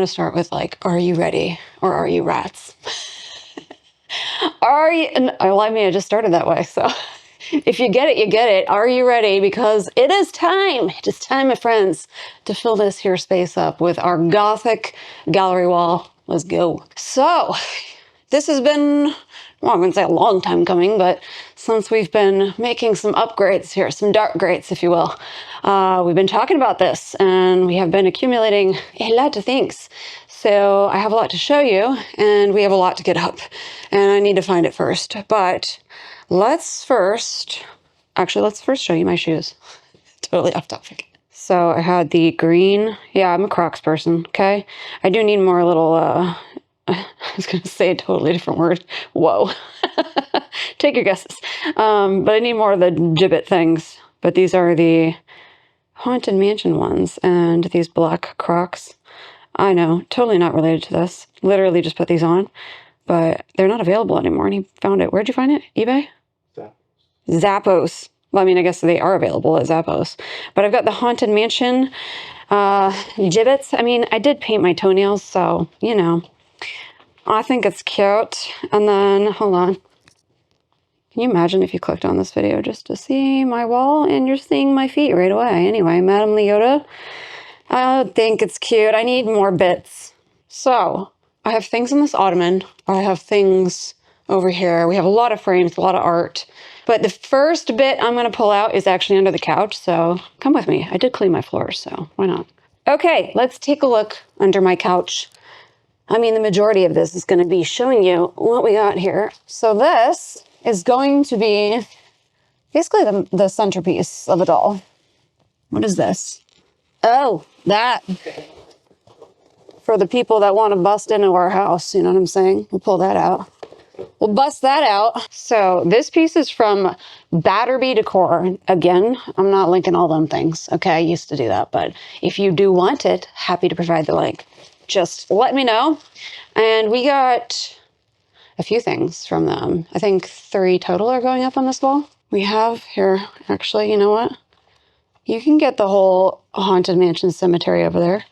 to start with like, are you ready or are you rats? Are you, well, I mean, I just started that way, so if you get it, you get it. Are you ready? Because it is time. It is time, my friends, to fill this here space up with our Gothic gallery wall. Let's go. So this has been, well, I'm going to say a long time coming, but since we've been making some upgrades here, some dark grades, if you will, we've been talking about this and we have been accumulating a lot of things. So I have a lot to show you and we have a lot to get up and I need to find it first. But let's first show you my shoes. Totally off topic. So I had the green, yeah, I'm a Crocs person, okay? I do need more little, I was going to say a totally different word. Whoa. Take your guesses. But I need more of the gibbet things. But these are the Haunted Mansion ones and these black Crocs. I know, totally not related to this. Literally just put these on, but they're not available anymore. And he found it. Where'd you find it? eBay? Zappos. Well, I mean, I guess they are available at Zappos. But I've got the Haunted Mansion gibbets. I mean, I did paint my toenails, so, you know. I think it's cute. And then, hold on. Can you imagine if you clicked on this video just to see my wall and you're seeing my feet right away? Anyway, Madame Leota. I think it's cute. I need more bits. So, I have things in this ottoman. I have things over here. We have a lot of frames, a lot of art. But the first bit I'm going to pull out is actually under the couch, so come with me. I did clean my floors, so why not? Okay, let's take a look under my couch. I mean, the majority of this is going to be showing you what we got here. So this is going to be basically the centerpiece of it all. What is this? Oh, that. For the people that want to bust into our house, you know what I'm saying? We'll pull that out. We'll bust that out. So this piece is from Batterby Decor. Again, I'm not linking all them things. Okay, I used to do that, but if you do want it, happy to provide the link. Just let me know. And we got a few things from them. I think 3 total are going up on this wall. We have here, actually, you know what? You can get the whole Haunted Mansion cemetery over there.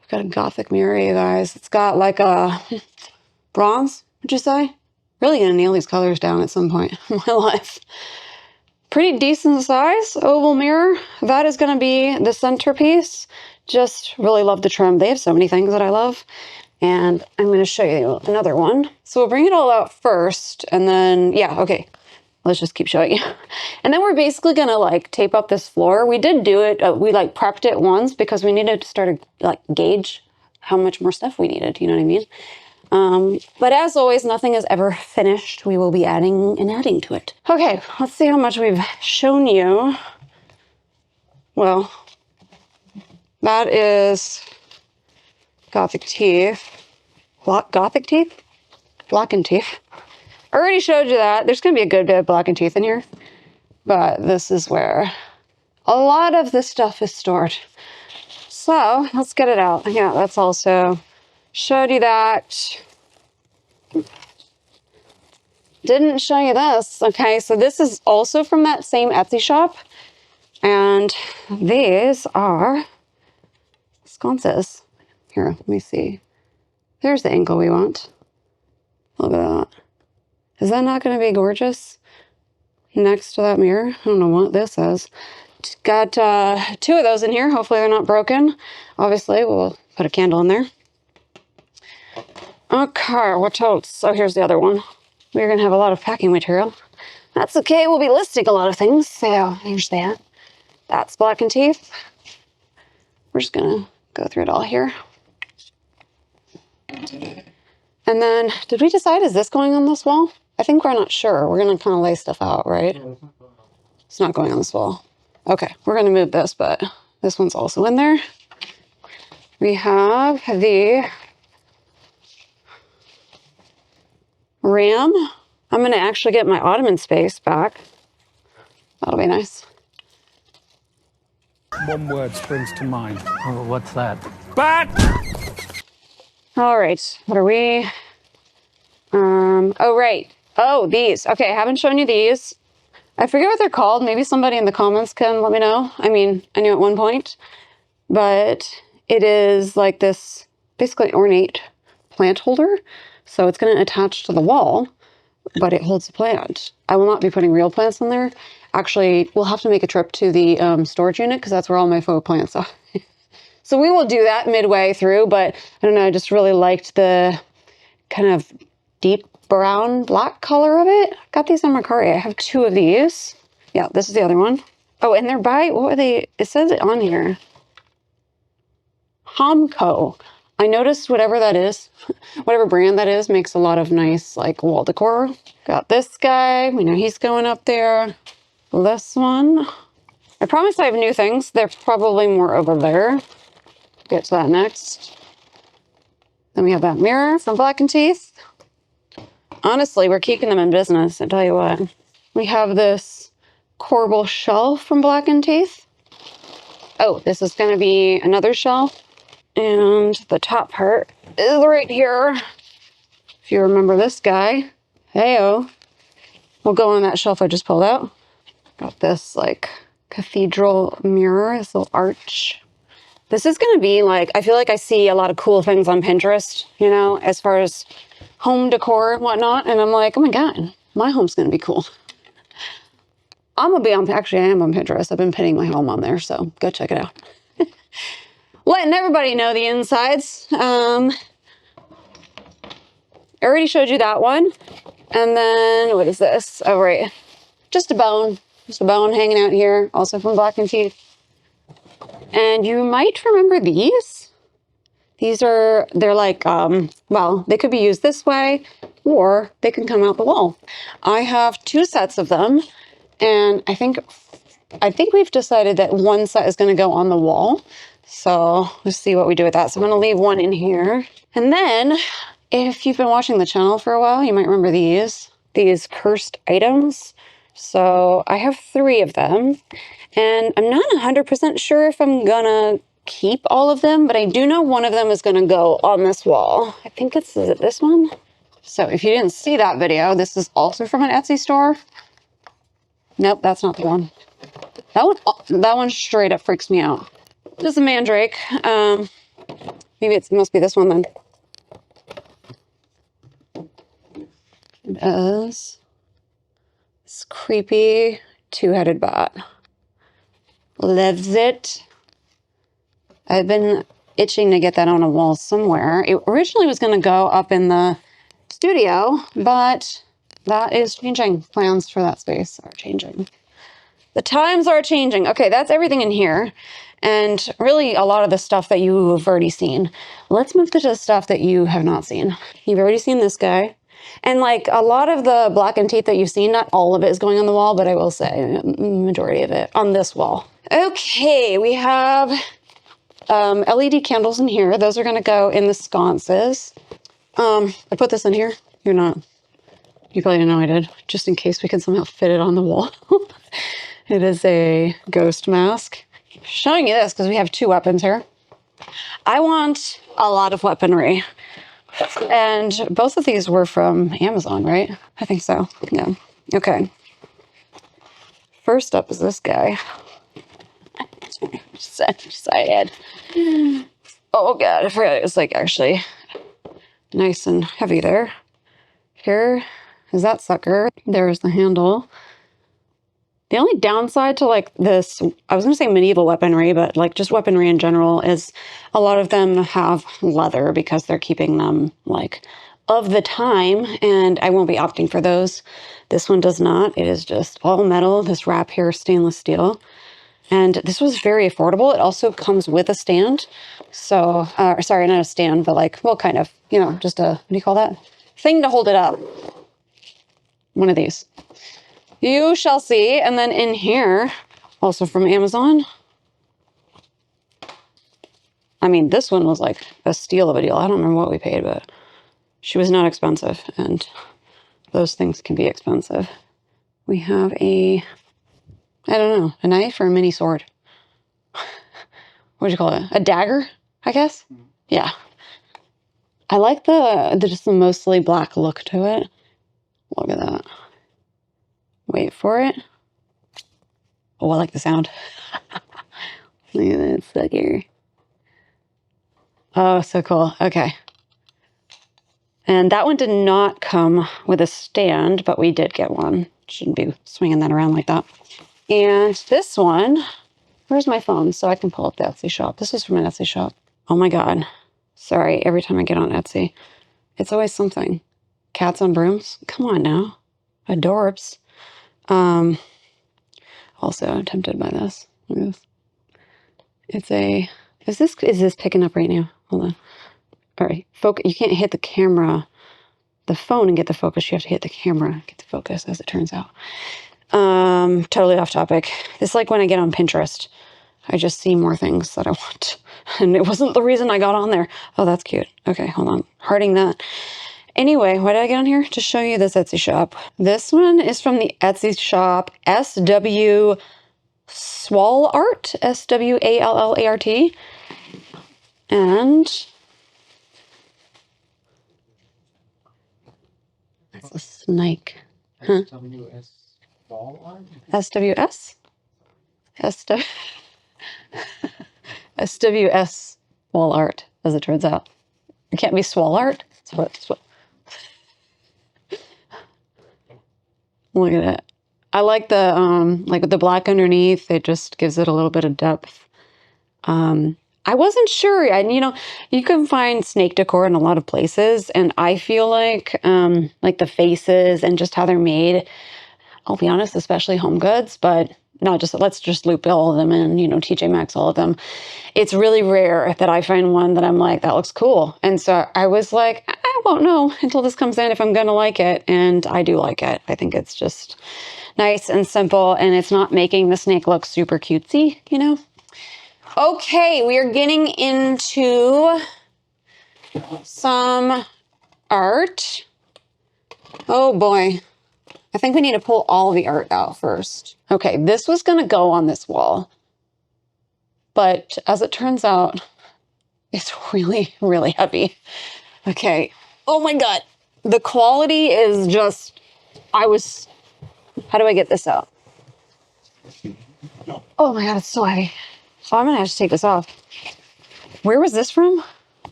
We've got a Gothic mirror, you guys. It's got like a bronze, would you say? Really gonna nail these colors down at some point in my life. Pretty decent size oval mirror. That is gonna be the centerpiece. Just really love the trim. They have so many things that I love. And I'm gonna show you another one. So we'll bring it all out first and then, yeah, okay. Let's just keep showing you. And then we're basically gonna like tape up this floor. We did do it, we like prepped it once because we needed to start to like gauge how much more stuff we needed, you know what I mean? But as always, nothing is ever finished. We will be adding and adding to it. Okay, let's see how much we've shown you. Well, that is Gothic teeth. Gothic teeth? Blackened teeth. I already showed you that. There's going to be a good bit of blackened teeth in here. But this is where a lot of this stuff is stored. So, let's get it out. Yeah, that's also showed you that. Didn't show you this. Okay, so this is also from that same Etsy shop. And these are sconces. Here, let me see. There's the ankle we want. Look at that. Is that not going to be gorgeous? Next to that mirror. I don't know what this is. Got 2 of those in here. Hopefully they're not broken. Obviously, we'll put a candle in there. Okay, what else? So here's the other one. We're going to have a lot of packing material. That's okay. We'll be listing a lot of things. So here's that. That's blackened teeth. We're just going to go through it all here. And then, did we decide, is this going on this wall? I think we're not sure. We're going to kind of lay stuff out, right? It's not going on this wall. Okay, we're going to move this, but this one's also in there. We have the Ram. I'm going to actually get my ottoman space back. That'll be nice. One word springs to mind. Oh, what's that? Bat! All right, what are we? Oh, right. Oh, these. Okay, I haven't shown you these. I forget what they're called. Maybe somebody in the comments can let me know. I mean, I knew at one point. But It is like this basically ornate plant holder. So it's going to attach to the wall, but it holds the plant. I will not be putting real plants in there. Actually, we'll have to make a trip to the storage unit because that's where all my faux plants are. So we will do that midway through, but I don't know, I just really liked the kind of deep brown black color of it. Got these on Mercari. I have 2 of these. Yeah, this is the other one. Oh, and they're by, what are they? It says it on here. Homco. I noticed whatever that is, whatever brand that is, makes a lot of nice like wall decor. Got this guy. We know he's going up there. This one. I promise I have new things. They're probably more over there. Get to that next. Then we have that mirror from Black & Teeth. Honestly, we're keeping them in business, I tell you what. We have this corbel shelf from Black & Teeth. Oh, this is going to be another shelf. And the top part is right here. If you remember this guy. Heyo. We'll go on that shelf I just pulled out. Got this like cathedral mirror, this little arch. This is going to be like, I feel like I see a lot of cool things on Pinterest, you know, as far as home decor and whatnot. And I'm like, oh my God, my home's going to be cool. I'm going to be on, actually I am on Pinterest. I've been pinning my home on there, so go check it out. Letting everybody know the insides. I already showed you that one. And then, what is this? Oh, right. Just a bone. Just a bone hanging out here, also from Black & Teeth. And you might remember these. These are, they're like, well, they could be used this way, or they can come out the wall. I have 2 sets of them, and I think we've decided that one set is going to go on the wall. So let's see what we do with that. So I'm going to leave one in here. And then, if you've been watching the channel for a while, you might remember these cursed items. So I have 3 of them, and I'm not 100% sure if I'm gonna keep all of them, but I do know one of them is gonna go on this wall. I think is it this one? So if you didn't see that video, this is also from an Etsy store. Nope, that's not the one. That one straight up freaks me out. This is a mandrake. Maybe it must be this one then. It is this creepy 2-headed bat. Loves it. I've been itching to get that on a wall somewhere. It originally was going to go up in the studio, but that is changing. Plans for that space are changing. The times are changing. Okay, that's everything in here. And really a lot of the stuff that you have already seen. Let's move to the stuff that you have not seen. You've already seen this guy. And like a lot of the Black & Teeth that you've seen, not all of it is going on the wall, but I will say majority of it on this wall. Okay, we have LED candles in here. Those are going to go in the sconces. I put this in here. You probably didn't know I did, just in case we can somehow fit it on the wall. It is a ghost mask. I'm showing you this because we have 2 weapons here. I want a lot of weaponry. And both of these were from Amazon, right? I think so. Yeah. Okay. First up is this guy. Excited. Oh God, I forgot it was like actually nice and heavy there. Here is that sucker. There's the handle. The only downside to like this, I was going to say medieval weaponry, but like just weaponry in general, is a lot of them have leather because they're keeping them like of the time, and I won't be opting for those. This one does not. It is just all metal, this wrap here, stainless steel. And this was very affordable. It also comes with a stand. So, sorry, not a stand, but like, well, kind of, you know, just a, what do you call that? Thing to hold it up. One of these. You shall see. And then in here, also from Amazon. I mean, this one was like a steal of a deal. I don't remember what we paid, but she was not expensive. And those things can be expensive. We have a, I don't know, a knife or a mini sword. What would you call it? A dagger, I guess? Yeah. I like the just the mostly black look to it. Look at that. Wait for it. Oh, I like the sound. Look at that sucker. Oh, so cool. Okay. And that one did not come with a stand, but we did get one. Shouldn't be swinging that around like that. And this one, where's my phone so I can pull up the Etsy shop? This is from an Etsy shop. Oh my God. Sorry, every time I get on Etsy, it's always something. Cats on brooms? Come on now. Adorbs. Also, I'm tempted by this. Look at this. It's a... Is this picking up right now? Hold on. All right. Focus. You can't hit the camera, the phone, and get the focus. You have to hit the camera, get the focus, as it turns out. Totally off topic. It's like when I get on Pinterest. I just see more things that I want. And it wasn't the reason I got on there. Oh, that's cute. Okay, hold on. Hearting that. Anyway, why did I get on here? To show you this Etsy shop. This one is from the Etsy shop SW Swall Art. SWALLART. And that's a snake. Huh? SWS Wall Art? SWS? SWS Wall Art, as it turns out. It can't be Swall Art. Look at it. I like the like with the black underneath. It just gives it a little bit of depth. I wasn't sure. You can find snake decor in a lot of places, and I feel like the faces and just how they're made. I'll be honest, especially home goods, but not just, let's just loop all of them in, TJ Maxx, all of them. It's really rare that I find one that I'm like, that looks cool. And so I was like, I won't know until this comes in if I'm going to like it. And I do like it. I think it's just nice and simple, and it's not making the snake look super cutesy, Okay, we are getting into some art. Oh boy. I think we need to pull all the art out first. Okay, this was going to go on this wall. But as it turns out, it's really, really heavy. Okay. Oh my God. The quality is just, how do I get this out? Oh my God, it's so heavy. Oh, I'm going to have to take this off. Where was this from?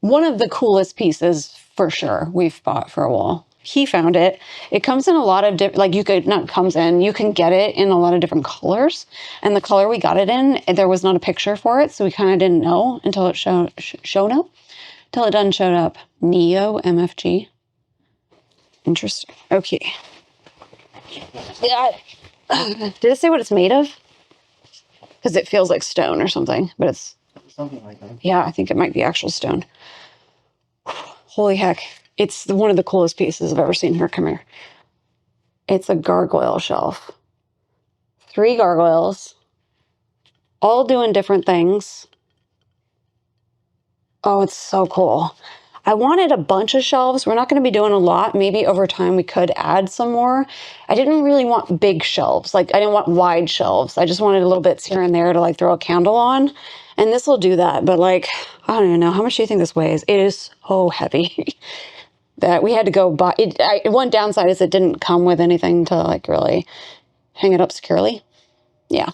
One of the coolest pieces, for sure, we've bought for a wall. He found it. It comes in a lot of different, you can get it in a lot of different colors. And the color we got it in, there was not a picture for it. So we kind of didn't know until it showed up. Until it done showed up. Neo MFG. Interesting. Okay. Yeah. Did it say what it's made of? Because it feels like stone or something, but it's something like that. Yeah, I think it might be actual stone. Holy heck. It's one of the coolest pieces I've ever seen here. Come here. It's a gargoyle shelf. 3 gargoyles, all doing different things. Oh, it's so cool. I wanted a bunch of shelves. We're not going to be doing a lot. Maybe over time we could add some more. I didn't really want big shelves. I didn't want wide shelves. I just wanted a little bits here and there to throw a candle on. And this will do that. But I don't even know. How much do you think this weighs? It is so heavy. That we had to go buy it. One downside is it didn't come with anything to really hang it up securely. Yeah.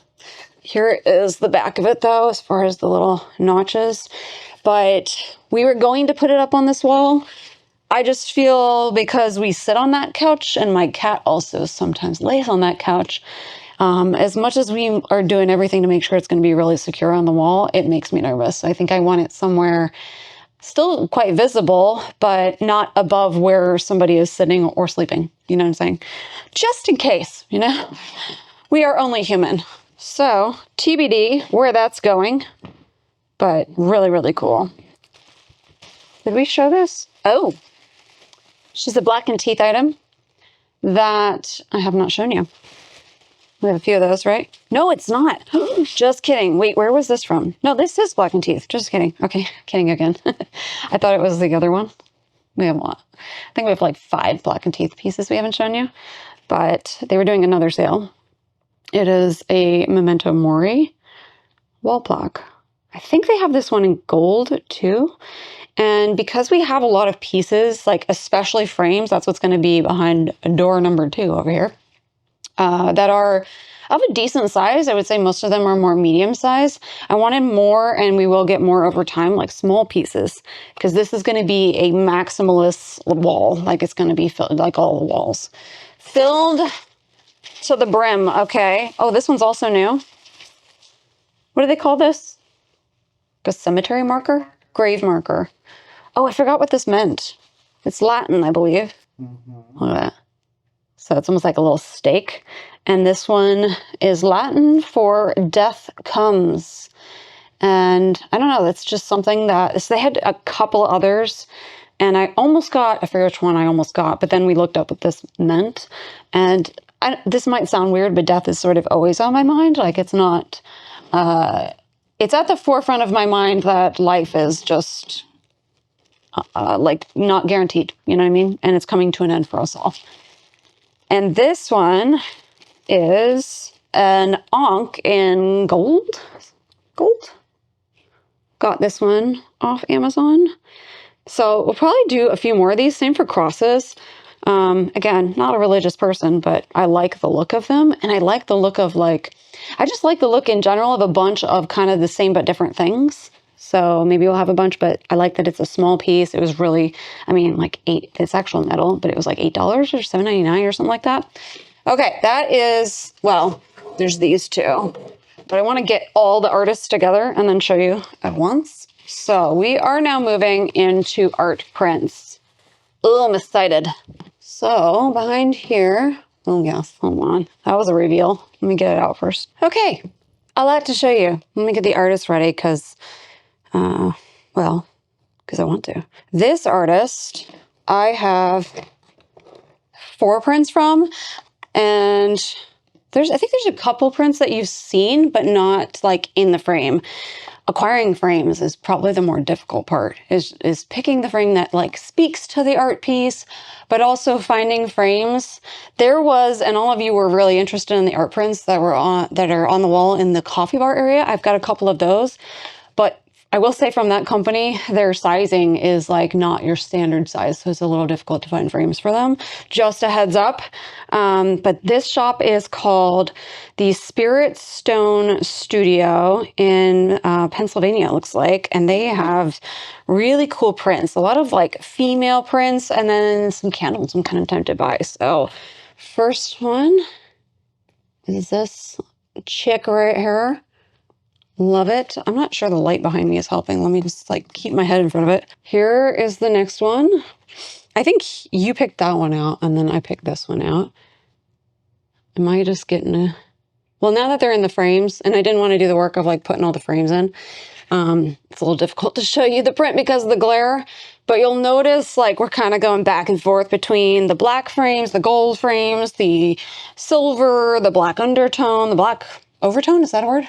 Here is the back of it though, as far as the little notches. But we were going to put it up on this wall. I just feel because we sit on that couch and my cat also sometimes lays on that couch. As much as we are doing everything to make sure it's going to be really secure on the wall, it makes me nervous. I think I want it somewhere still quite visible, but not above where somebody is sitting or sleeping. You know what I'm saying? Just in case, we are only human. So TBD where that's going, but really, really cool. Did we show this? Oh, she's a Black and Teeth item that I have not shown you. We have a few of those, right? No, it's not. Just kidding. Wait, where was this from? No, this is Black and Teeth. Just kidding. Okay, kidding again. I thought it was the other one. We have a lot. I think we have 5 Black and Teeth pieces we haven't shown you, but they were doing another sale. It is a Memento Mori wall plaque. I think they have this one in gold too. And because we have a lot of pieces, especially frames, that's what's going to be behind door number 2 over here. that are of a decent size. I would say most of them are more medium size. I wanted more, and we will get more over time, like small pieces, because this is going to be a maximalist wall. Like it's going to be filled, like all the walls. Filled to the brim, okay. Oh, this one's also new. What do they call this? A cemetery marker? Grave marker. Oh, I forgot what this meant. It's Latin, I believe. Look at that. So it's almost like a little stake. And this one is Latin for death comes. And I don't know, that's just something that, so they had a couple others, and I forget which one I almost got, but then we looked up what this meant. And this might sound weird, but death is sort of always on my mind. Like it's not, it's at the forefront of my mind that life is just like not guaranteed, you know what I mean? And it's coming to an end for us all. And this one is an Ankh in gold. Got this one off Amazon. So we'll probably do a few more of these. Same for crosses. Again, not a religious person, but I like the look of them. And I like the look of I just like the look in general of a bunch of kind of the same but different things. So maybe we'll have a bunch, but I like that it's a small piece. It was really, I mean, it's actual metal, but it was like $8 or $7.99 or something like that. Okay, that is, well, there's these two. But I want to get all the artists together and then show you at once. So we are now moving into art prints. Oh, I'm excited. So behind here, oh yes, hold on. That was a reveal. Let me get it out first. Okay, a lot to show you. Let me get the artist ready because I want to. This artist, I have 4 prints from, and I think there's a couple prints that you've seen, but not like in the frame. Acquiring frames is probably the more difficult part, is picking the frame that like speaks to the art piece, but also finding frames. There was, and all of you were really interested in the art prints that are on the wall in the coffee bar area. I've got a couple of those, but I will say from that company, their sizing is like not your standard size, so it's a little difficult to find frames for them. Just a heads up. But this shop is called the Spirit Stone Studio in Pennsylvania, it looks like, and they have really cool prints. A lot of like female prints, and then some candles I'm kind of tempted by. So first one is this chick right here. Love it. I'm not sure the light behind me is helping. Let me just like keep my head in front of it. Here is the next one. I think you picked that one out and then I picked this one out. Am I just getting well, now that they're in the frames, and I didn't want to do the work of like putting all the frames in, it's a little difficult to show you the print because of the glare, but you'll notice like we're kind of going back and forth between the black frames, the gold frames, the silver, the black undertone, the black overtone, is that a word?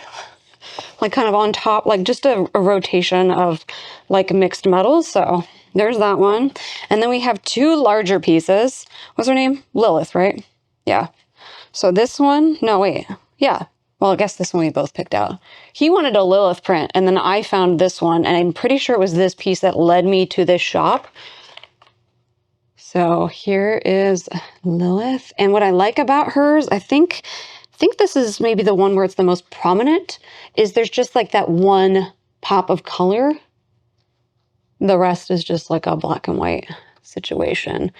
Like kind of on top, like just a rotation of like mixed metals. So there's that one. And then we have 2 larger pieces. What's her name? Lilith, right? Yeah. So this one, no, wait. Yeah. Well, I guess this one we both picked out. He wanted a Lilith print, and then I found this one, and I'm pretty sure it was this piece that led me to this shop. So here is Lilith. And what I like about hers, I think this is maybe the one where it's the most prominent, is there's just like that one pop of color. The rest is just like a black and white situation.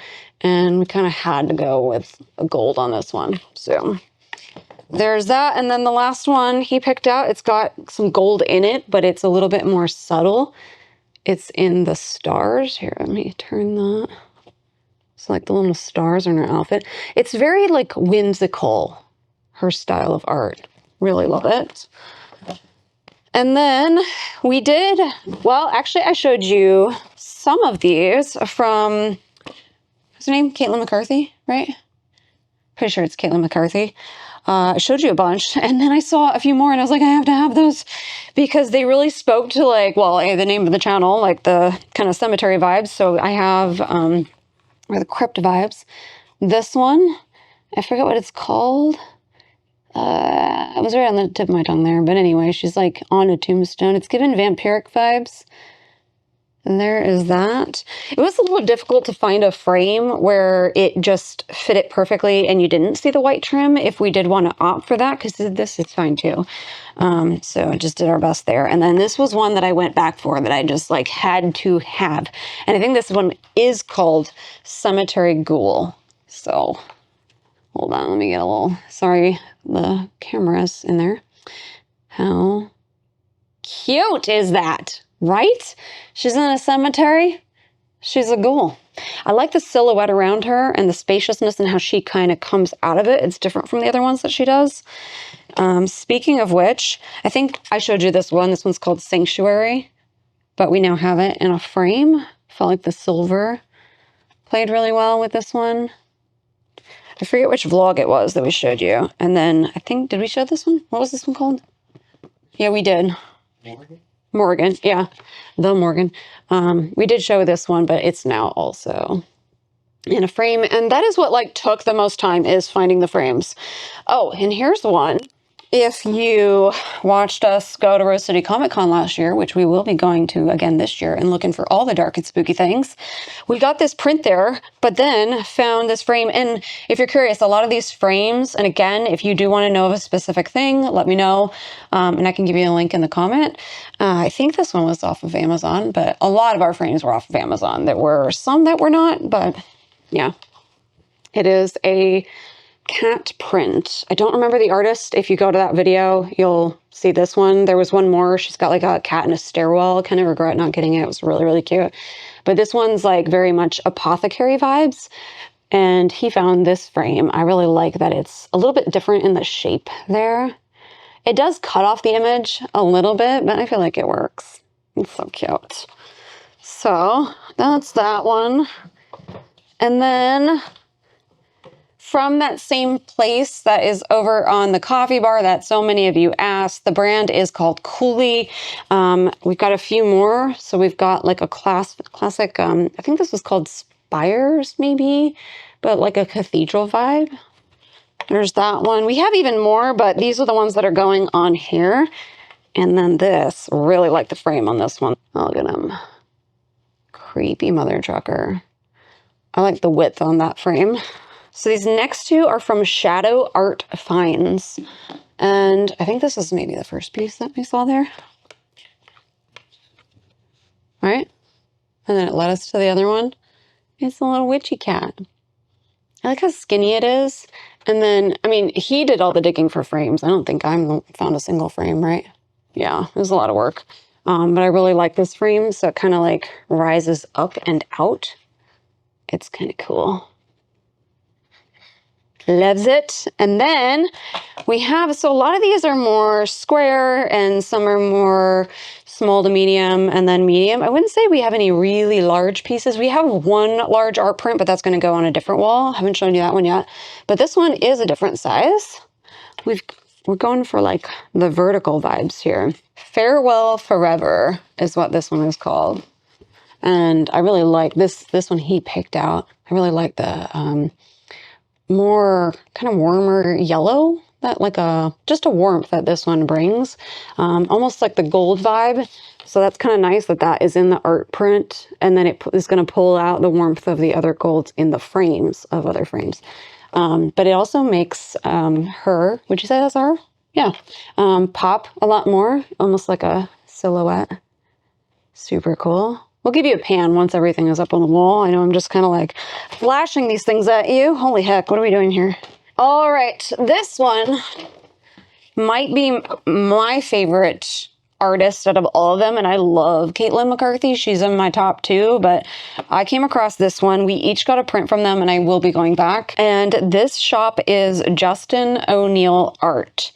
And we kind of had to go with a gold on this one. So there's that. And then the last one he picked out, it's got some gold in it, but it's a little bit more subtle. It's in the stars. Here, let me turn that. It's like the little stars in her outfit. It's very like whimsical, her style of art. Really love it. And then we did, well, actually I showed you some of these from, what's her name? Caitlin McCarthy, right? Pretty sure it's Caitlin McCarthy. I showed you a bunch, and then I saw a few more, and I was like, I have to have those because they really spoke to like, well, the name of the channel, like the kind of cemetery vibes. So I have, or the crypt vibes. This one, I forget what it's called. It was right on the tip of my tongue there, but anyway, she's like on a tombstone. It's given vampiric vibes. And there is that. It was a little difficult to find a frame where it just fit it perfectly and you didn't see the white trim if we did want to opt for that, because this is fine too. So I just did our best there. And then this was one that I went back for that I just like had to have. And I think this one is called Cemetery Ghoul. So hold on, let me get a little, sorry, the camera's in there. How cute is that? Right? She's in a cemetery. She's a ghoul. I like the silhouette around her and the spaciousness and how she kind of comes out of it. It's different from the other ones that she does. Speaking of which, I think I showed you this one. This one's called Sanctuary, but we now have it in a frame. I felt like the silver played really well with this one. I forget which vlog it was that we showed you. And then I think, did we show this one? What was this one called? Yeah, we did. Morgan, yeah, the Morgan. We did show this one, but it's now also in a frame. And that is what like took the most time, is finding the frames. Oh, and here's one. If you watched us go to Rose City Comic Con last year, which we will be going to again this year and looking for all the dark and spooky things, we got this print there, but then found this frame. And if you're curious, a lot of these frames, and again, if you do want to know of a specific thing, let me know, and I can give you a link in the comment. I think this one was off of Amazon, but a lot of our frames were off of Amazon. There were some that were not, but yeah. It is a cat print. I don't remember the artist. If you go to that video, you'll see this one. There was one more. She's got like a cat in a stairwell. I kind of regret not getting it. It was really, really cute. But this one's like very much apothecary vibes. And he found this frame. I really like that it's a little bit different in the shape there. It does cut off the image a little bit, but I feel like it works. It's so cute. So that's that one. And then from that same place that is over on the coffee bar that so many of you asked, the brand is called Cooley. We've got a few more. So we've got like a classic, I think this was called Spires maybe, but like a cathedral vibe. There's that one. We have even more, but these are the ones that are going on here. And then this, really like the frame on this one. Oh, look at him. Creepy mother trucker. I like the width on that frame. So these next two are from Shadow Art Finds. And I think this is maybe the first piece that we saw there. Right? And then it led us to the other one. It's a little witchy cat. I like how skinny it is. And then, I mean, he did all the digging for frames. I don't think I found a single frame, right? Yeah, it was a lot of work. But I really like this frame. So it kind of like rises up and out. It's kind of cool. Loves it. And then we have, so a lot of these are more square and some are more small to medium and then medium. I wouldn't say we have any really large pieces. We have one large art print, but that's going to go on a different wall. I haven't shown you that one yet, but this one is a different size. We're going for like the vertical vibes here. Farewell Forever is what this one is called. And I really like this one he picked out. I really like the, more kind of warmer yellow, that like just a warmth that this one brings, almost like the gold vibe. So that's kind of nice that that is in the art print, and then it is going to pull out the warmth of the other golds in the frames of other frames. But it also makes her, would you say that's her? Yeah, pop a lot more, almost like a silhouette. Super cool. We'll give you a pan once everything is up on the wall. I know I'm just kind of like flashing these things at you. Holy heck, what are we doing here? All right, this one might be my favorite artist out of all of them, and I love Caitlin McCarthy. She's in my top 2, but I came across this one. We each got a print from them, and I will be going back. And this shop is Justin O'Neill Art.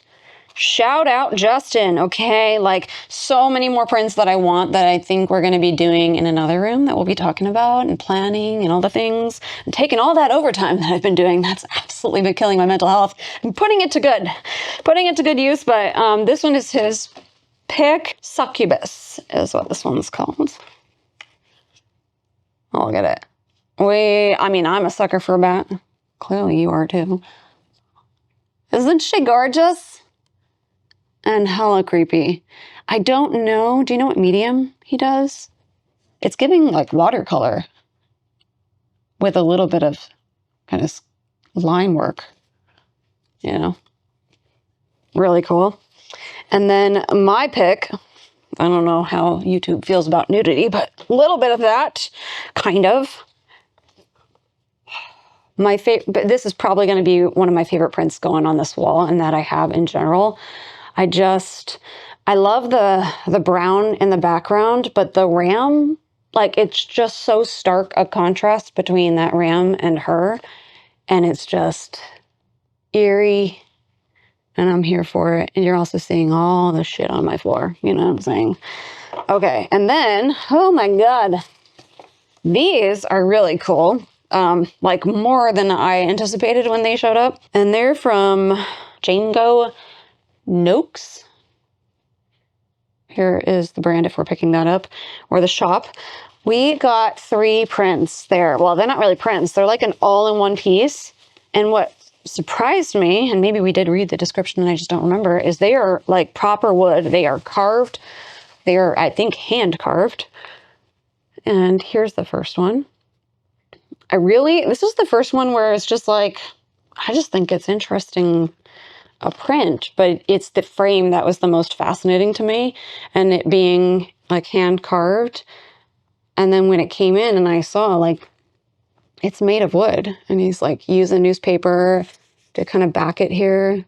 Shout out Justin, okay? Like so many more prints that I want that I think we're gonna be doing in another room that we'll be talking about and planning and all the things. And taking all that overtime that I've been doing, that's absolutely been killing my mental health. I'm putting it to good use, but this one is his pick. Succubus is what this one's called. Oh, look at it. I mean, I'm a sucker for a bat. Clearly you are too. Isn't she gorgeous? And hella creepy. I don't know. Do you know what medium he does? It's giving like watercolor with a little bit of kind of line work, you know, really cool. And then my pick, I don't know how YouTube feels about nudity, but a little bit of that, kind of. My favorite, but this is probably going to be one of my favorite prints going on this wall and that I have in general. I love the brown in the background, but the ram, like it's just so stark a contrast between that ram and her. And it's just eerie. And I'm here for it. And you're also seeing all the shit on my floor. You know what I'm saying? Okay. And then, oh my God, these are really cool. Like more than I anticipated when they showed up. And they're from Django Noakes. Here is the brand if we're picking that up, or the shop. We got 3 prints there. Well, they're not really prints. They're like an all-in-one piece. And what surprised me, and maybe we did read the description and I just don't remember, is they are like proper wood. They are carved. They are, I think, hand carved. And here's the first one. This is the first one where it's just like, I just think it's interesting, a print, but it's the frame that was the most fascinating to me, and it being like hand carved. And then when it came in and I saw like it's made of wood, and he's like using newspaper to kind of back it here.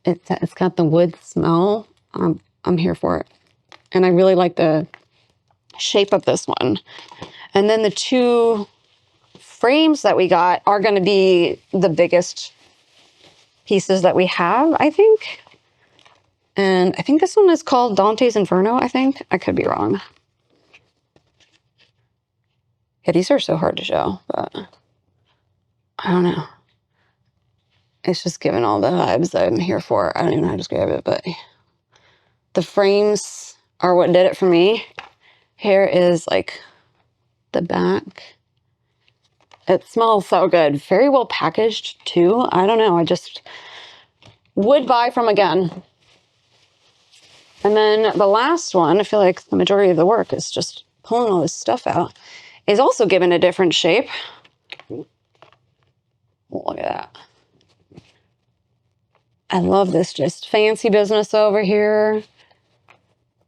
It's got the wood smell. I'm here for it. And I really like the shape of this one. And then the 2 frames that we got are going to be the biggest pieces that we have, I think. And I think this one is called Dante's Inferno, I think. I could be wrong. Yeah, these are so hard to show, but I don't know. It's just giving all the vibes that I'm here for. I don't even know how to describe it, but the frames are what did it for me. Here is like the back. It smells so good. Very well packaged too. I don't know. I just would buy from again. And then the last one, I feel like the majority of the work is just pulling all this stuff out, is also given a different shape. Look at that. I love this just fancy business over here.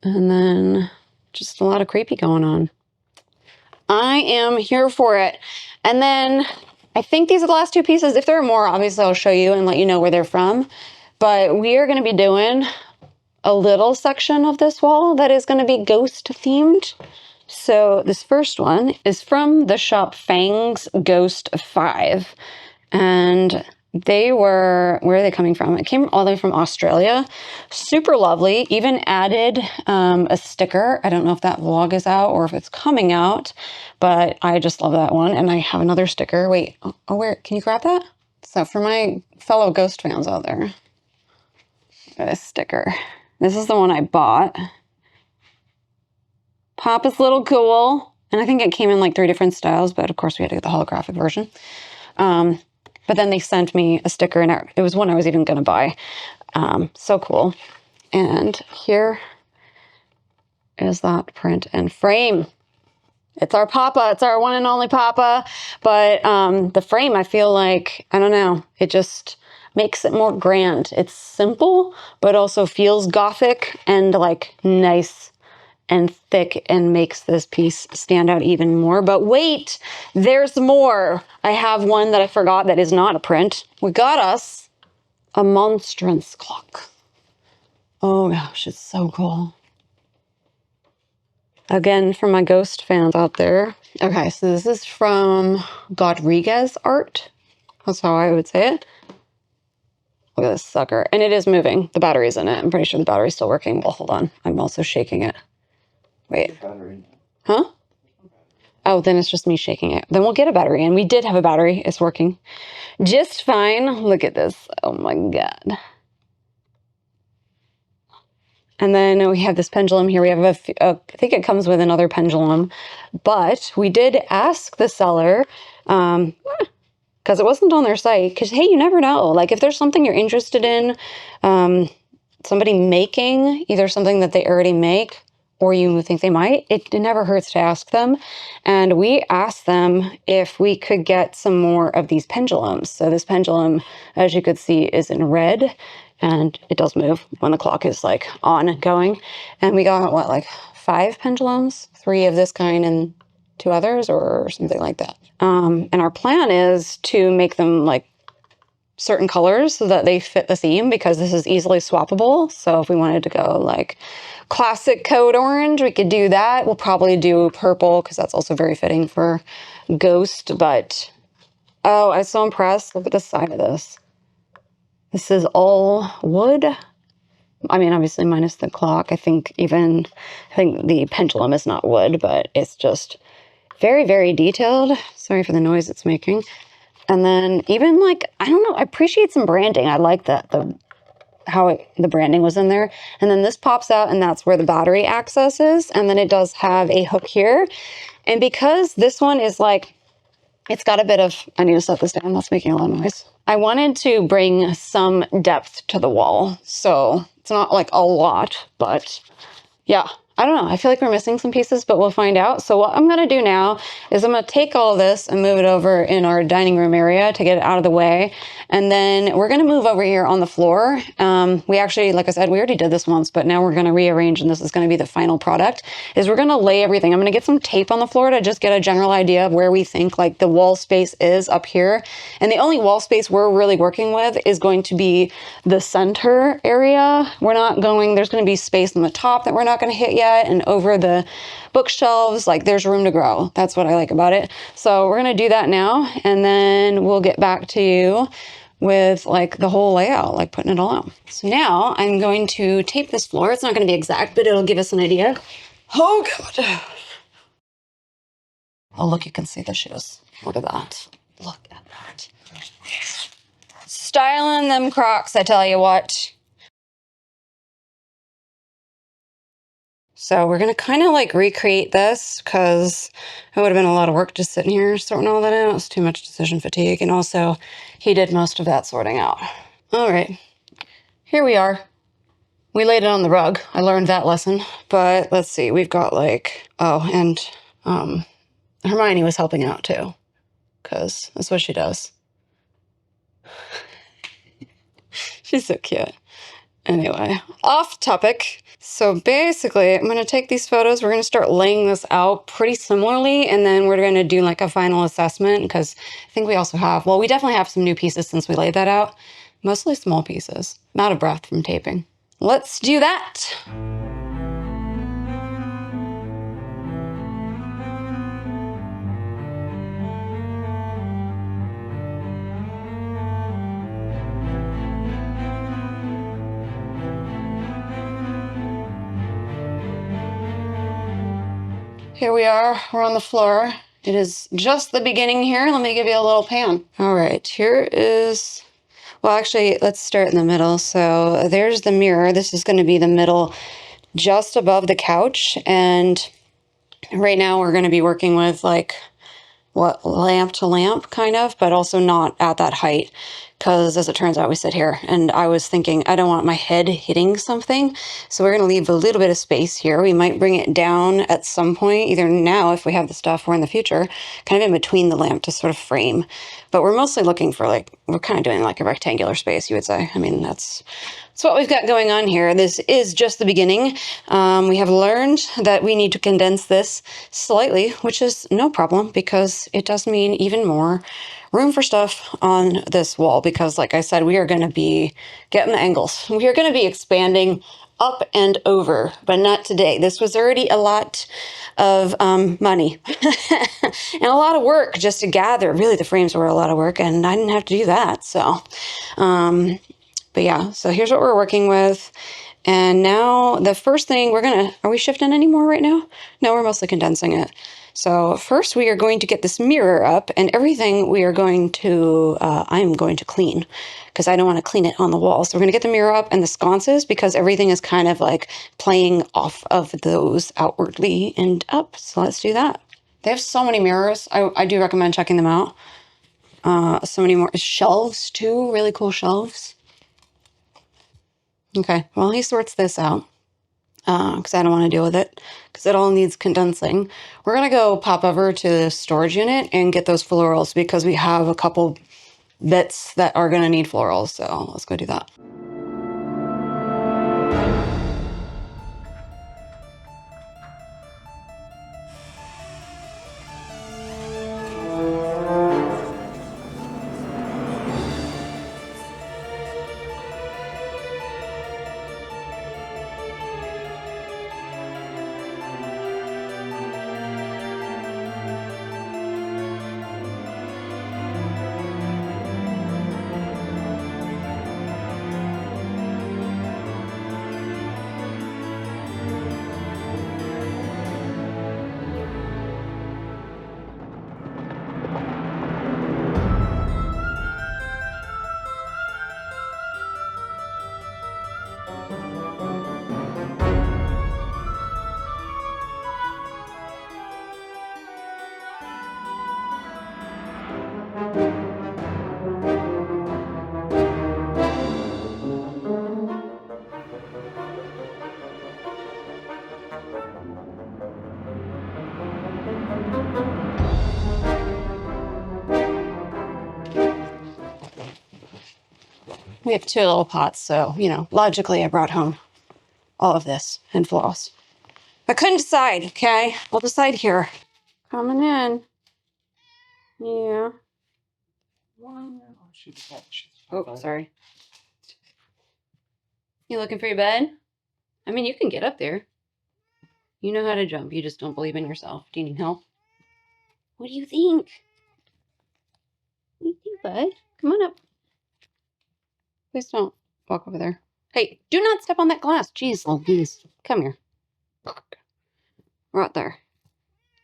And then just a lot of creepy going on. I am here for it. And then I think these are the last 2 pieces. If there are more, obviously I'll show you and let you know where they're from. But we are going to be doing a little section of this wall that is going to be ghost themed. So this first one is from the shop Fang's Ghost 5. And they were, where are they coming from? It came all the way from Australia. Super lovely. Even added a sticker. I don't know if that vlog is out or if it's coming out, but I just love that one. And I have another sticker. Wait, oh, where? Can you grab that? So for my fellow ghost fans out there, this sticker. This is the one I bought. Pop is a little cool. And I think it came in like 3 different styles, but of course we had to get the holographic version. But then they sent me a sticker, and it was one I was even going to buy. So cool. And here is that print and frame. It's our Papa. It's our one and only Papa. But the frame, I feel like, I don't know, it just makes it more grand. It's simple, but also feels Gothic and like nice and thick, and makes this piece stand out even more. But wait, there's more. I have one that I forgot that is not a print. We got us a monstrance clock. Oh gosh, it's so cool. Again, for my ghost fans out there. Okay, so this is from Godriguez Art. That's how I would say it. Look at this sucker. And it is moving. The battery's in it. I'm pretty sure the battery's still working. Well, hold on. I'm also shaking it. Wait. Huh? Oh, then it's just me shaking it. Then we'll get a battery. And we did have a battery. It's working just fine. Look at this. Oh my God. And then we have this pendulum here. We have I think it comes with another pendulum. But we did ask the seller, because it wasn't on their site. Because, hey, you never know. Like, if there's something you're interested in, somebody making either something that they already make or you think they might, it never hurts to ask them. And we asked them if we could get some more of these pendulums. So this pendulum, as you could see, is in red, and it does move when the clock is like on and going. And we got what, like 5 pendulums, 3 of this kind and 2 others or something like that. And our plan is to make them like certain colors so that they fit the theme, because this is easily swappable. So if we wanted to go like classic code orange, we could do that. We'll probably do purple because that's also very fitting for Ghost. But oh, I'm so impressed. Look at the side of this. This is all wood. I mean, obviously minus the clock. I think the pendulum is not wood, but it's just very, very detailed. Sorry for the noise it's making. And then even like, I don't know, I appreciate some branding. I like that, the branding was in there. And then this pops out, and that's where the battery access is. And then it does have a hook here. And because this one is like, it's got a bit of, I need to set this down, that's making a lot of noise. I wanted to bring some depth to the wall. So it's not like a lot, but yeah. I don't know. I feel like we're missing some pieces, but we'll find out. So what I'm going to do now is I'm going to take all this and move it over in our dining room area to get it out of the way. And then we're going to move over here on the floor. We actually, like I said, we already did this once, but now we're going to rearrange, and this is going to be the final product, is we're going to lay everything. I'm going to get some tape on the floor to just get a general idea of where we think like the wall space is up here. And the only wall space we're really working with is going to be the center area. There's going to be space on the top that we're not going to hit yet. And over the bookshelves, like there's room to grow. That's what I like about it. So we're going to do that now, and then we'll get back to you with like the whole layout, like putting it all out. So now I'm going to tape this floor. It's not going to be exact, but it'll give us an idea. Oh God. Oh, look, you can see the shoes. Look at that. Look at that. Styling them Crocs, I tell you what. So we're going to kind of like recreate this, because it would have been a lot of work just sitting here sorting all that out. It's too much decision fatigue. And also he did most of that sorting out. All right, here we are. We laid it on the rug. I learned that lesson, but let's see. We've got like, oh, and Hermione was helping out too, because that's what she does. She's so cute. Anyway, off topic. So basically, I'm going to take these photos. We're going to start laying this out pretty similarly, and then we're going to do like a final assessment, because I think we also have, well, we definitely have some new pieces since we laid that out. Mostly small pieces. I'm out of breath from taping. Let's do that. Here we are, we're on the floor. It is just the beginning here. Let me give you a little pan. All right, here is, well, actually, let's start in the middle. So there's the mirror. This is going to be the middle just above the couch. And right now we're going to be working with like, what, lamp to lamp kind of, but also not at that height, because as it turns out we sit here, and I was thinking I don't want my head hitting something, so we're going to leave a little bit of space here. We might bring it down at some point, either now if we have the stuff, or in the future, kind of in between the lamp to sort of frame. But we're mostly looking for like, we're kind of doing like a rectangular space, you would say. I mean, that's what we've got going on here. This is just the beginning. We have learned that we need to condense this slightly, which is no problem, because it does mean even more room for stuff on this wall, because like I said, we are going to be getting the angles. We are going to be expanding up and over, but not today. This was already a lot of money and a lot of work just to gather. Really, the frames were a lot of work, and I didn't have to do that. So, but yeah, so here's what we're working with. And now the first thing are we shifting any more right now? No, we're mostly condensing it. So first we are going to get this mirror up, and everything we are going to, I'm going to clean, because I don't want to clean it on the wall. So we're going to get the mirror up and the sconces, because everything is kind of like playing off of those outwardly and up. So let's do that. They have so many mirrors. I do recommend checking them out. So many more shelves too, really cool shelves. Okay, well, he sorts this out. because I don't want to deal with it because it all needs condensing. We're going to go pop over to the storage unit and get those florals because we have a couple bits that are going to need florals. So let's go do that. We have 2 little pots, so, you know, logically I brought home all of this and florals. I couldn't decide, okay? I'll decide here. Coming in. Yeah. Oh, sorry. You looking for your bed? I mean, you can get up there. You know how to jump. You just don't believe in yourself. Do you need help? What do you think? What do you think, bud? Come on up. Please don't walk over there. Hey, do not step on that glass. Jeez Louise. Come here. Right there.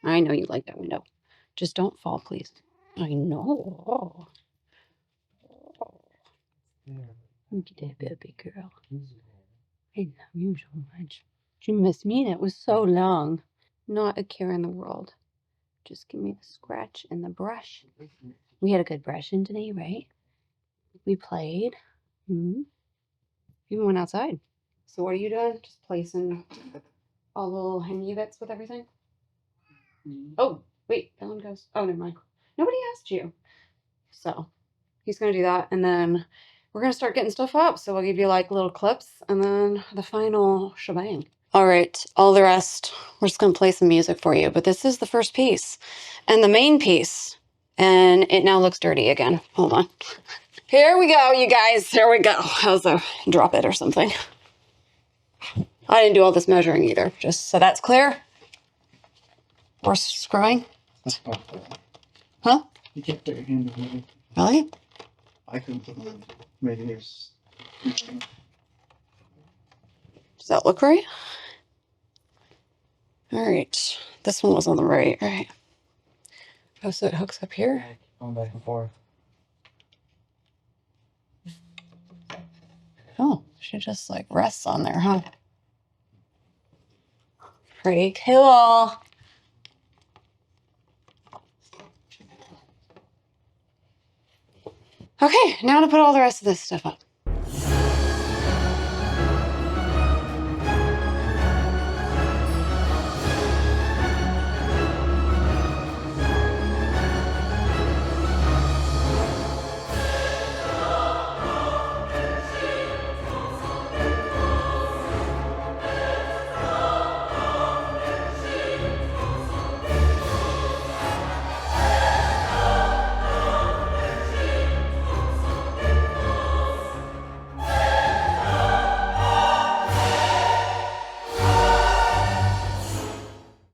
I know you like that window. Just don't fall, please. I know. Look at that baby girl. I love you so much. You miss me. That was so long. Not a care in the world. Just give me the scratch and the brush. We had a good brushing today, right? We played. Even went outside. So what are you doing? Just placing all the little hangy bits with everything? Oh, wait. That one goes. Oh, never mind. Nobody asked you. So he's going to do that. And then we're going to start getting stuff up. So we'll give you like little clips and then the final shebang. All right. All the rest, we're just going to play some music for you. But this is the first piece and the main piece. And it now looks dirty again. Hold on. Here we go, you guys. Here we go. How's a drop it or something? I didn't do all this measuring either. Just so that's clear. Or screwing. Huh? You can't put your hand in it. Really? I couldn't put mine. Maybe there's. Does that look right? All right. This one was on the right, right? Oh, so it hooks up here? Going back and forth. Oh, she just like rests on there, huh? Pretty cool. Okay, now to put all the rest of this stuff up.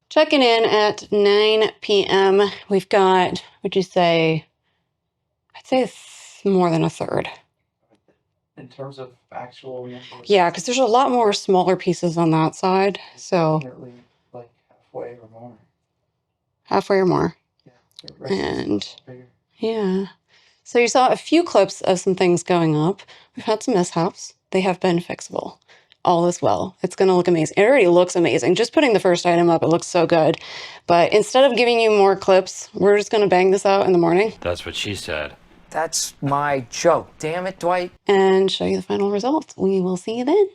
Checking in at 9 p.m. We've got, would you say, I'd say it's more than a third. In terms of actual reinforcements? Yeah, because there's a lot more smaller pieces on that side. So Definitely like halfway or more. Halfway or more. Yeah. And yeah. So you saw a few clips of some things going up. We've had some mishaps. They have been fixable. All is well. It's going to look amazing. It already looks amazing. Just putting the first item up, it looks so good. But instead of giving you more clips, we're just going to bang this out in the morning. That's what she said. That's my joke. Damn it, Dwight. And show you the final result. We will see you then.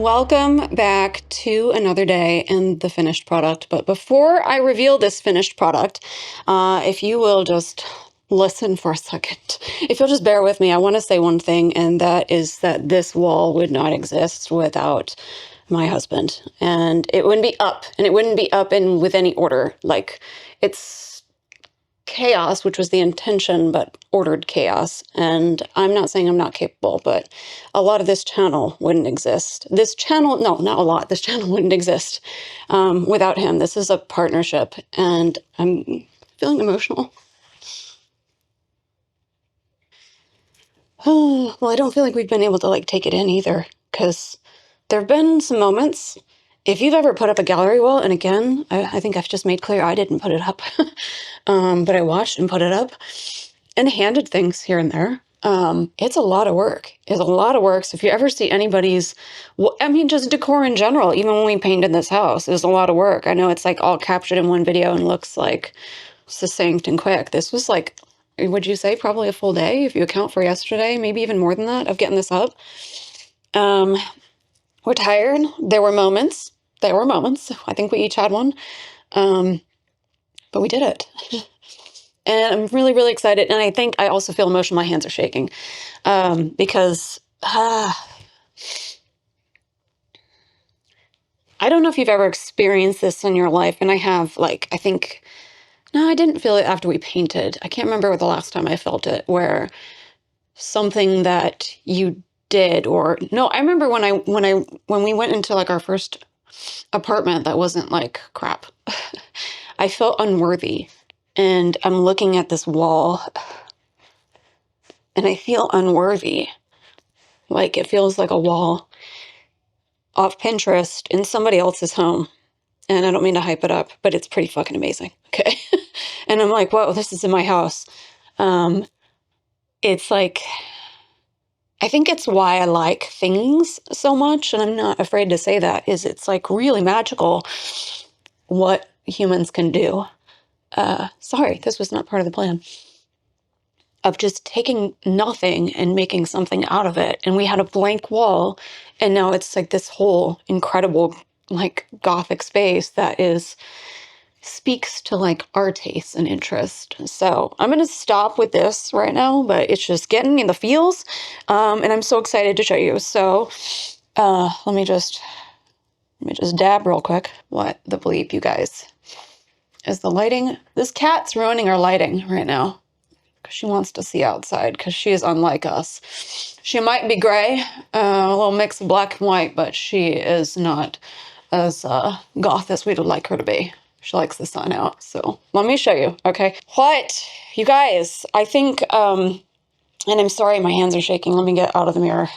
Welcome back to another day in the finished product. But before I reveal this finished product, if you will just listen for a second, if you'll just bear with me, I want to say one thing, and that is that this wall would not exist without my husband. And it wouldn't be up, and it wouldn't be up in with any order. Like, it's chaos, which was the intention, but ordered chaos. And I'm not saying I'm not capable, but a lot of this channel wouldn't exist. This channel, no, not a lot. This channel wouldn't exist without him. This is a partnership, and I'm feeling emotional. Well, I don't feel like we've been able to like take it in either, because there have been some moments. If you've ever put up a gallery wall, and again, I think I've just made clear I didn't put it up, but I watched and put it up and handed things here and there. It's a lot of work. It's a lot of work. So if you ever see anybody's, I mean, just decor in general, even when we painted this house, it was a lot of work. I know it's like all captured in one video and looks like succinct and quick. This was like, would you say probably a full day if you account for yesterday, maybe even more than that, of getting this up. We're tired. There were moments. I think we each had one. But we did it. And I'm really, really excited. And I think I also feel emotional. My hands are shaking because I don't know if you've ever experienced this in your life. And I have, like, I think, no, I didn't feel it after we painted. I can't remember the last time I felt it, where something that you did, or no, I remember when we went into like our first apartment that wasn't like crap. I felt unworthy, and I'm looking at this wall and I feel unworthy. Like it feels like a wall off Pinterest in somebody else's home. And I don't mean to hype it up, but it's pretty fucking amazing. Okay. And I'm like, whoa, this is in my house. It's like, I think it's why I like things so much, and I'm not afraid to say that, is it's like really magical what humans can do. Sorry, this was not part of the plan. Of just taking nothing and making something out of it. And we had a blank wall, and now it's like this whole incredible like Gothic space that speaks to like our taste and interest. So I'm going to stop with this right now, but it's just getting me the feels. And I'm so excited to show you. So let me just dab real quick. What the bleep, you guys? Is the lighting? This cat's ruining our lighting right now because she wants to see outside, because she is unlike us. She might be gray, a little mix of black and white, but she is not as goth as we'd like her to be. She likes the sun out. So let me show you, okay? What? You guys, I think, and I'm sorry, my hands are shaking. Let me get out of the mirror.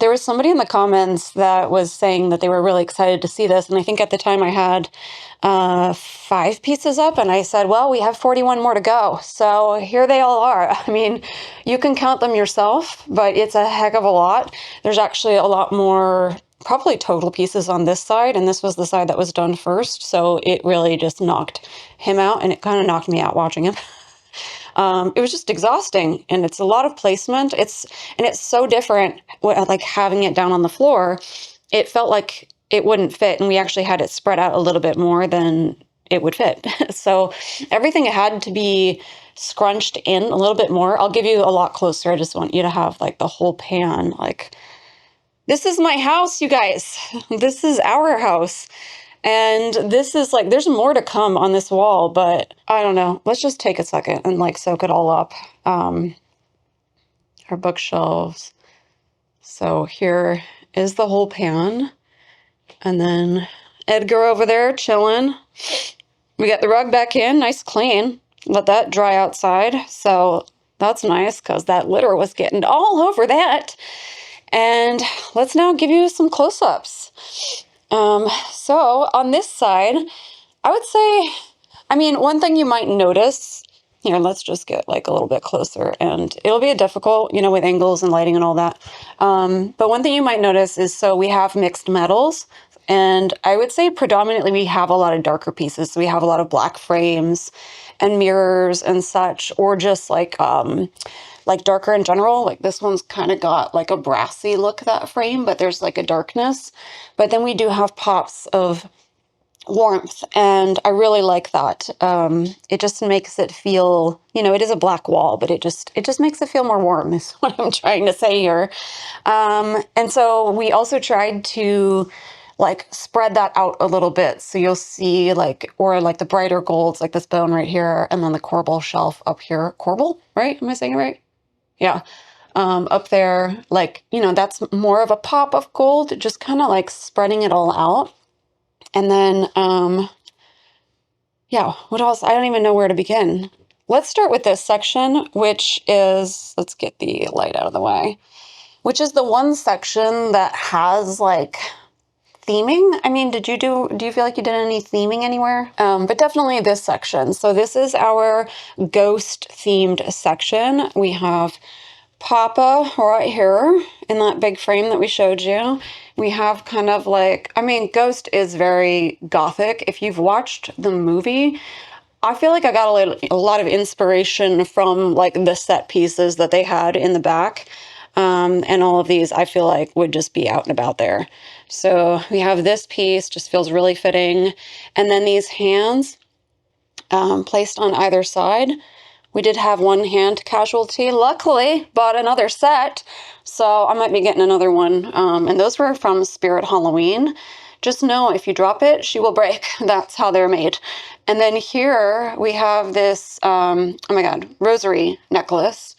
There was somebody in the comments that was saying that they were really excited to see this. And I think at the time I had 5 pieces up, and I said, well, we have 41 more to go. So here they all are. I mean, you can count them yourself, but it's a heck of a lot. There's actually a lot more, probably total pieces on this side, and this was the side that was done first. So it really just knocked him out, and it kind of knocked me out watching him. It was just exhausting, and it's a lot of placement. It's so different, like having it down on the floor. It felt like it wouldn't fit, and we actually had it spread out a little bit more than it would fit. So everything had to be scrunched in a little bit more. I'll give you a lot closer. I just want you to have like the whole pan. Like, this is my house, you guys. This is our house. And this is like, there's more to come on this wall, but I don't know. Let's just take a second and like soak it all up. Our bookshelves. So here is the whole pan. And then Edgar over there chilling. We got the rug back in, nice clean. Let that dry outside. So that's nice, because that litter was getting all over that. And let's now give you some close-ups. So on this side, I would say, I mean, one thing you might notice here, let's just get like a little bit closer, and it'll be difficult, you know, with angles and lighting and all that. But one thing you might notice is, so we have mixed metals. And I would say predominantly we have a lot of darker pieces. So we have a lot of black frames and mirrors and such, or just like darker in general. Like this one's kind of got like a brassy look, that frame, but there's like a darkness. But then we do have pops of warmth, and I really like that. It just makes it feel, you know, it is a black wall, but it just makes it feel more warm is what I'm trying to say here. And so we also tried to like spread that out a little bit. So you'll see like, or like the brighter golds, like this bone right here, and then the corbel shelf up here. Corbel, right? Am I saying it right? Yeah. Up there, like, you know, that's more of a pop of gold, just kind of like spreading it all out. And then, yeah, what else? I don't even know where to begin. Let's start with this section, which is, let's get the light out of the way, which is the one section that has like theming. I mean, do you feel like you did any theming anywhere? But definitely this section. So this is our ghost themed section. We have Papa right here in that big frame that we showed you. We have kind of like, I mean, Ghost is very Gothic. If you've watched the movie, I feel like I got a lot of inspiration from like the set pieces that they had in the back. And all of these I feel like would just be out and about there. So we have this piece, just feels really fitting. And then these hands placed on either side. We did have one hand casualty. Luckily, bought another set, so I might be getting another one. And those were from Spirit Halloween. Just know if you drop it, she will break. That's how they're made. And then here we have this, oh my God, rosary necklace.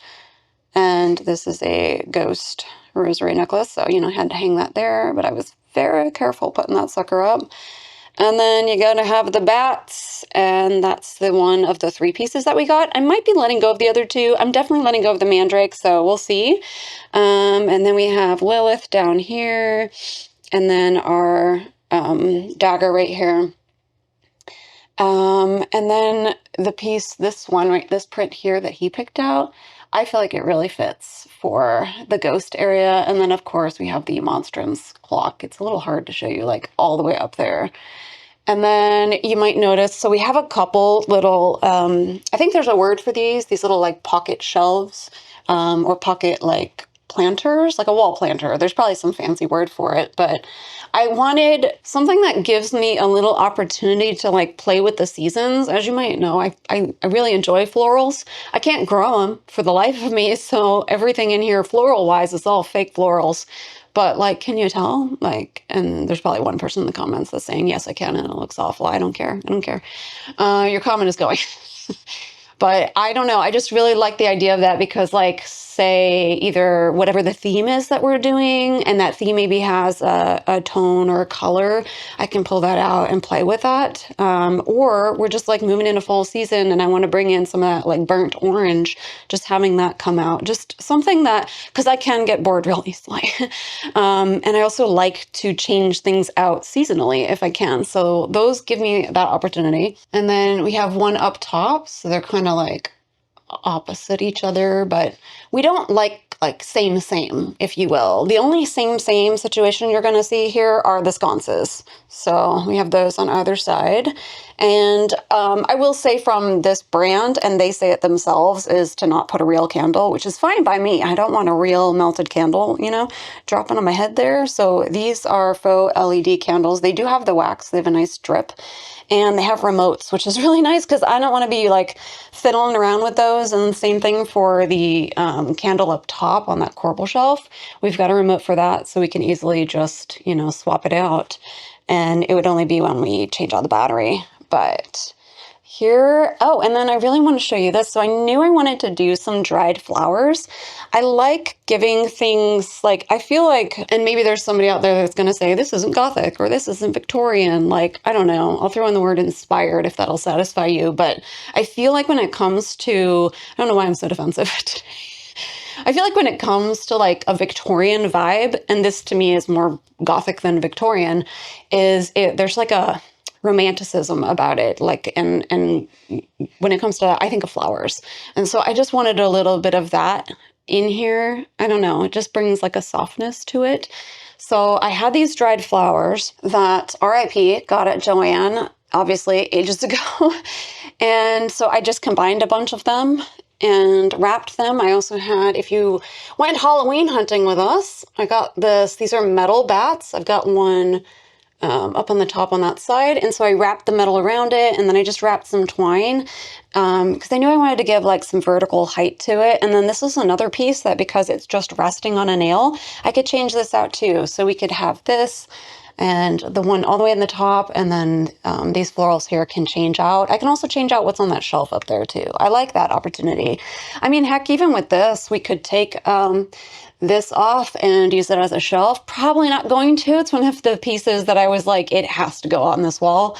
And this is a ghost rosary necklace. So, you know, I had to hang that there, but I was very careful putting that sucker up. And then you're going to have the bats, and that's the one of the 3 pieces that we got. I might be letting go of the other 2. I'm definitely letting go of the mandrake, so we'll see. And then we have Lilith down here, and then our dagger right here. And then the piece, this one, right, this print here that he picked out, I feel like it really fits for the ghost area. And then, of course, we have the monstrance clock. It's a little hard to show you, like, all the way up there. And then you might notice, so we have a couple little, I think there's a word for these little like pocket shelves, or pocket like planters, like a wall planter. There's probably some fancy word for it, but I wanted something that gives me a little opportunity to like play with the seasons. As you might know, I really enjoy florals. I can't grow them for the life of me, so everything in here floral wise is all fake florals. But like, can you tell? Like, and there's probably one person in the comments that's saying, yes, I can, and it looks awful. I don't care. I don't care. Your comment is going. But I don't know. I just really like the idea of that because, like, say either whatever the theme is that we're doing, and that theme maybe has a tone or a color, I can pull that out and play with that. Or we're just like moving into fall season and I want to bring in some of that like burnt orange, just having that come out. Just something that, because I can get bored real easily. And I also like to change things out seasonally if I can. So those give me that opportunity. And then we have one up top. So they're kind of like opposite each other, but we don't like same, if you will. The only same situation you're going to see here are the sconces. So we have those on either side. And I will say from this brand, and they say it themselves, is to not put a real candle, which is fine by me. I don't want a real melted candle, you know, dropping on my head there. So these are faux LED candles. They do have the wax. They have a nice drip. And they have remotes, which is really nice because I don't want to be like fiddling around with those. And same thing for the candle up top on that corbel shelf. We've got a remote for that, so we can easily just, you know, swap it out. And it would only be when we change out the battery. But here, oh, and then I really want to show you this. So I knew I wanted to do some dried flowers. I like giving things like, I feel like, and maybe there's somebody out there that's going to say, this isn't Gothic or this isn't Victorian. Like, I don't know. I'll throw in the word inspired if that'll satisfy you. But I feel like when it comes to, I don't know why I'm so defensive today. I feel like when it comes to like a Victorian vibe, and this to me is more Gothic than Victorian, there's like a romanticism about it, like, and when it comes to, I think of flowers. And so I just wanted a little bit of that in here. I don't know, it just brings like a softness to it. So I had these dried flowers that RIP got at Joanne, obviously ages ago. And so I just combined a bunch of them and wrapped them. I also had, if you went Halloween hunting with us, I got this, these are metal bats. I've got one up on the top on that side. And so I wrapped the metal around it, and then I just wrapped some twine because I knew I wanted to give like some vertical height to it. And then this is another piece that, because it's just resting on a nail, I could change this out too. So we could have this and the one all the way in the top, and then these florals here can change out. I can also change out what's on that shelf up there too. I like that opportunity. I mean, heck, even with this, we could take this off and use it as a shelf. Probably not going to. It's one of the pieces that I was like, it has to go on this wall.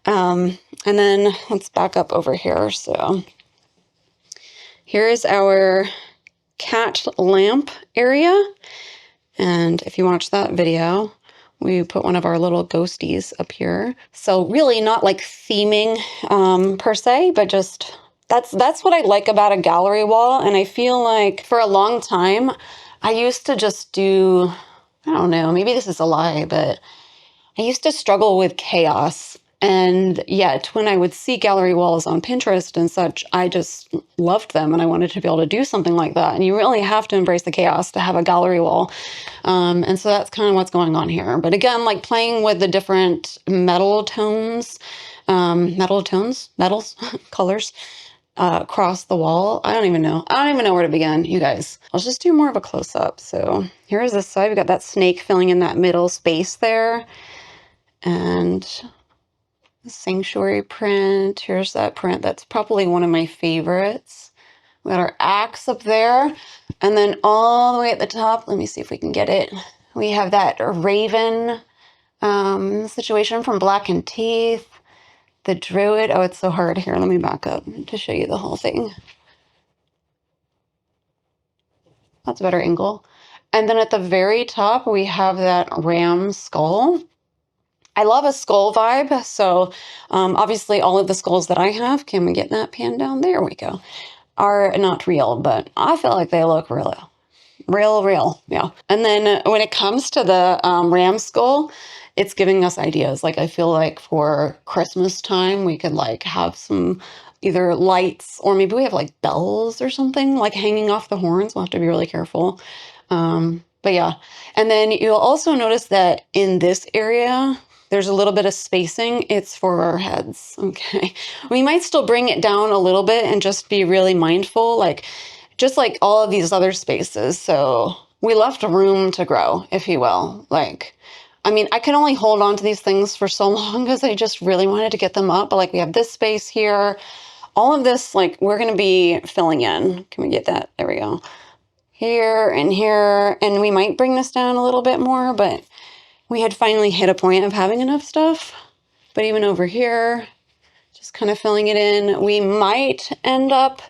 And then let's back up over here. So here's our cat lamp area. And if you watch that video, we put one of our little ghosties up here. So really not like theming per se, but just that's what I like about a gallery wall. And I feel like for a long time, I used to just do, I don't know, maybe this is a lie, but I used to struggle with chaos. And yet when I would see gallery walls on Pinterest and such, I just loved them and I wanted to be able to do something like that. And you really have to embrace the chaos to have a gallery wall. And so that's kind of what's going on here. But again, like playing with the different metal tones, metals, colors across the wall. I don't even know where to begin, you guys. I'll just do more of a close-up. So here's this side. We've got that snake filling in that middle space there. And the sanctuary print. Here's that print. That's probably one of my favorites. We got our axe up there. And then all the way at the top, let me see if we can get it. We have that raven situation from Black and Teeth. The druid. Oh, it's so hard. Here, let me back up to show you the whole thing. That's a better angle. And then at the very top, we have that ram skull. I love a skull vibe. So obviously all of the skulls that I have, can we get that pan down? There we go. Are not real, but I feel like they look real. Real. Yeah. And then when it comes to the ram skull, it's giving us ideas. Like I feel like for Christmas time, we could like have some either lights or maybe we have like bells or something like hanging off the horns. We'll have to be really careful. But yeah. And then you'll also notice that in this area, there's a little bit of spacing. It's for our heads. Okay. We might still bring it down a little bit and just be really mindful, like just like all of these other spaces. So we left room to grow, if you will. Like, I mean, I can only hold on to these things for so long because I just really wanted to get them up. But like we have this space here, all of this, like we're going to be filling in. Can we get that? There we go. Here and here. And we might bring this down a little bit more, but we had finally hit a point of having enough stuff. But even over here, just kind of filling it in. We might end up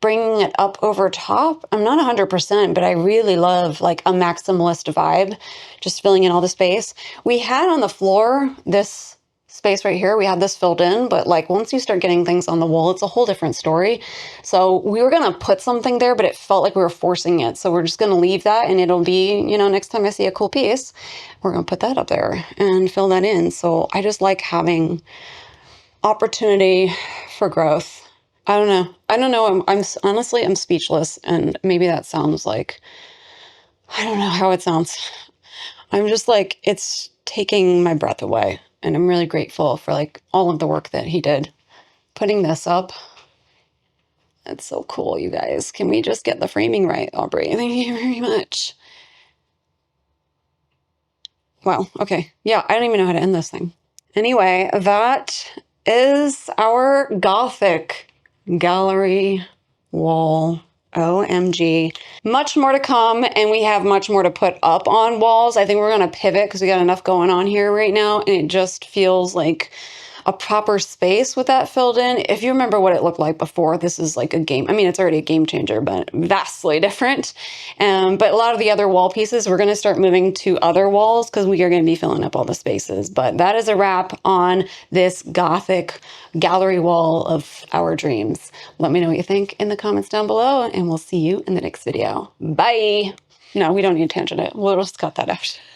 bringing it up over top. I'm not 100%, but I really love like a maximalist vibe, just filling in all the space. We had on the floor this space right here. We had this filled in, but like once you start getting things on the wall, it's a whole different story. So we were going to put something there, but it felt like we were forcing it. So we're just going to leave that, and it'll be, you know, next time I see a cool piece, we're going to put that up there and fill that in. So I just like having opportunity for growth. I don't know. I'm honestly, I'm speechless. And maybe that sounds like, I don't know how it sounds. I'm just like, it's taking my breath away. And I'm really grateful for like all of the work that he did putting this up. That's so cool, you guys. Can we just get the framing right, Aubrey? Thank you very much. Wow. Okay. Yeah. I don't even know how to end this thing. Anyway, that is our Gothic gallery wall. OMG. Much more to come, and we have much more to put up on walls. I think we're going to pivot because we got enough going on here right now, and it just feels like a proper space with that filled in. If you remember what it looked like before, this is like a game. I mean, it's already a game changer, but vastly different. But a lot of the other wall pieces, we're going to start moving to other walls because we are going to be filling up all the spaces. But that is a wrap on this Gothic gallery wall of our dreams. Let me know what you think in the comments down below, and we'll see you in the next video. Bye. No, we don't need to tangent it. We'll just cut that out.